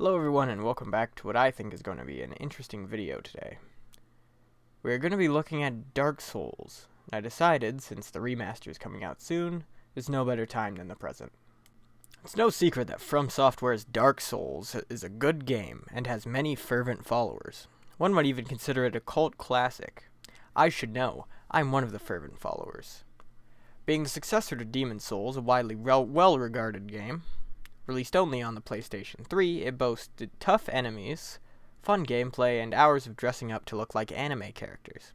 Hello everyone and welcome back to what I think is going to be an interesting video today. We're going to be looking at Dark Souls. I decided, since the remaster is coming out soon, there's no better time than the present. It's no secret that From Software's Dark Souls is a good game and has many fervent followers. One might even consider it a cult classic. I should know, I'm one of the fervent followers. Being the successor to Demon's Souls, a widely well-regarded game, released only on the PlayStation 3, it boasted tough enemies, fun gameplay, and hours of dressing up to look like anime characters.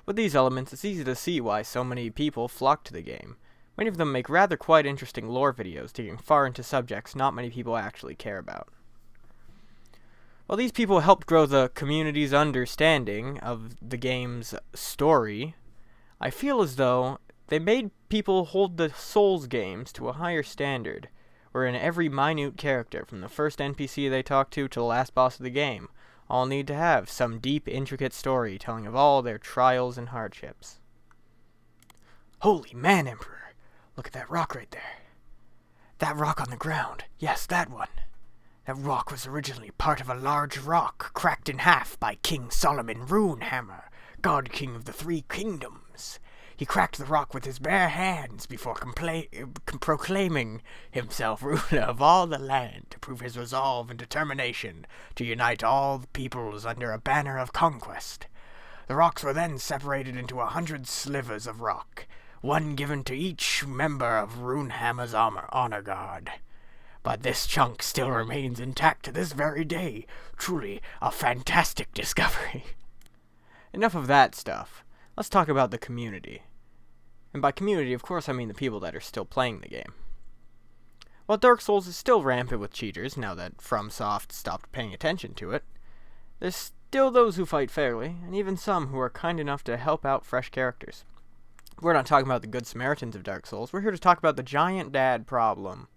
With these elements, it's easy to see why so many people flock to the game. Many of them make rather quite interesting lore videos, digging far into subjects not many people actually care about. While these people helped grow the community's understanding of the game's story, I feel as though they made people hold the Souls games to a higher standard, wherein every minute character, from the first NPC they talk to the last boss of the game, all need to have some deep, intricate story telling of all their trials and hardships. Holy man, Emperor! Look at that rock right there. That rock on the ground. Yes, that one. That rock was originally part of a large rock, cracked in half by King Solomon Runehammer, God King of the Three Kingdoms. He cracked the rock with his bare hands before proclaiming himself ruler of all the land to prove his resolve and determination to unite all the peoples under a banner of conquest. The rocks were then separated into 100 slivers of rock, one given to each member of Runehammer's honor guard. But this chunk still remains intact to this very day. Truly a fantastic discovery. Enough of that stuff. Let's talk about the community. And by community, of course, I mean the people that are still playing the game. While Dark Souls is still rampant with cheaters, now that FromSoft stopped paying attention to it, there's still those who fight fairly, and even some who are kind enough to help out fresh characters. We're not talking about the good Samaritans of Dark Souls, we're here to talk about the giant dad problem.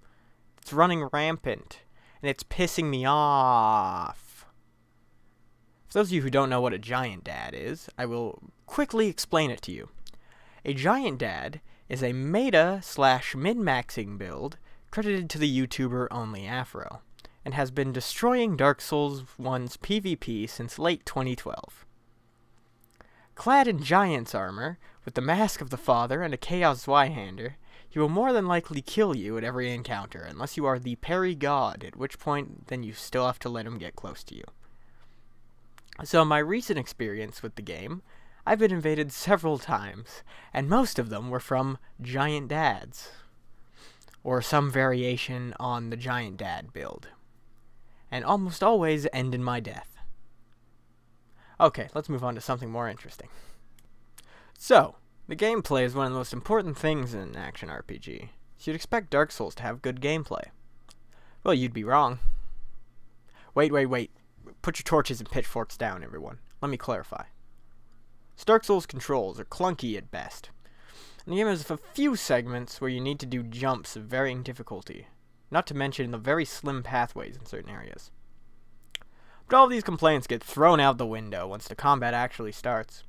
It's running rampant, and it's pissing me off. For those of you who don't know what a giant dad is, I will quickly explain it to you. A giant dad is a meta/min-maxing build credited to the YouTuber OnlyAfro, and has been destroying Dark Souls 1's PvP since late 2012. Clad in giant's armor, with the mask of the father and a Chaos Zweihander, he will more than likely kill you at every encounter, unless you are the parry god, at which point then you still have to let him get close to you. So my recent experience with the game, I've been invaded several times, and most of them were from giant dads, or some variation on the giant dad build, and almost always end in my death. Okay, let's move on to something more interesting. So, the gameplay is one of the most important things in an action RPG, so you'd expect Dark Souls to have good gameplay. Well, you'd be wrong. Wait. Put your torches and pitchforks down, everyone. Let me clarify. Dark Souls controls are clunky at best, and the game has a few segments where you need to do jumps of varying difficulty, not to mention the very slim pathways in certain areas. But all of these complaints get thrown out the window once the combat actually starts.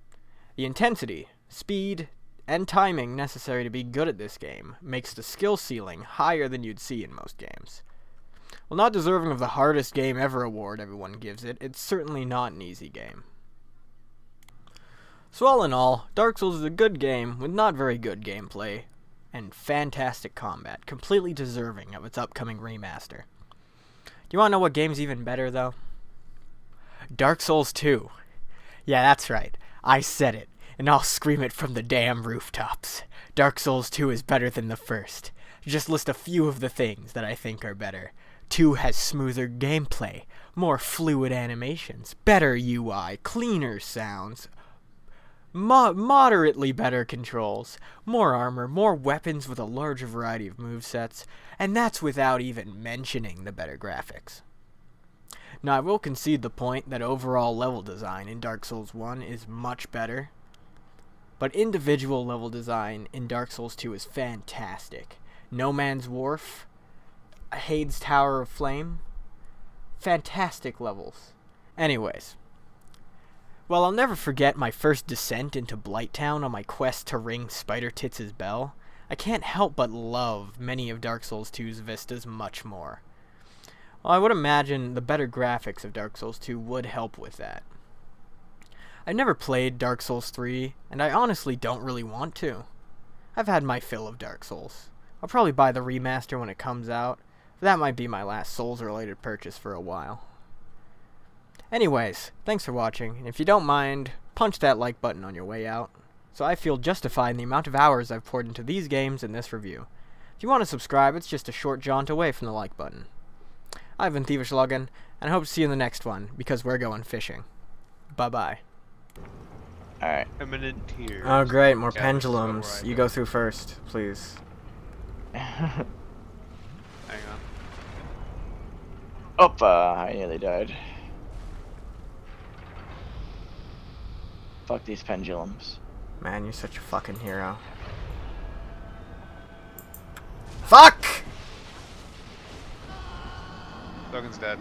The intensity, speed, and timing necessary to be good at this game makes the skill ceiling higher than you'd see in most games. While not deserving of the hardest game ever award everyone gives it, it's certainly not an easy game. So all in all, Dark Souls is a good game with not very good gameplay and fantastic combat, completely deserving of its upcoming remaster. Do you want to know what game's even better, though? Dark Souls 2. Yeah, that's right. I said it, and I'll scream it from the damn rooftops. Dark Souls 2 is better than the first. Just list a few of the things that I think are better. 2 has smoother gameplay, more fluid animations, better UI, cleaner sounds, moderately better controls, more armor, more weapons with a larger variety of movesets, and that's without even mentioning the better graphics. Now, I will concede the point that overall level design in Dark Souls 1 is much better, but individual level design in Dark Souls 2 is fantastic. No Man's Wharf, Hades Tower of Flame, fantastic levels. Anyways, while I'll never forget my first descent into Blighttown on my quest to ring Spider Tits' bell, I can't help but love many of Dark Souls 2's vistas much more. Well, I would imagine the better graphics of Dark Souls 2 would help with that. I've never played Dark Souls 3, and I honestly don't really want to. I've had my fill of Dark Souls. I'll probably buy the remaster when it comes out. That might be my last Souls-related purchase for a while. Anyways, thanks for watching, and if you don't mind, punch that like button on your way out, so I feel justified in the amount of hours I've poured into these games and this review. If you want to subscribe, it's just a short jaunt away from the like button. I've been Thievishlogin, and I hope to see you in the next one, because we're going fishing. Bye-bye. Alright. Eminent tears. Oh great, more Yeah, pendulums. You go through first, please. Hang on. Opa, I nearly died. Fuck these pendulums. Man, you're such a fucking hero. Fuck! Logan's dead.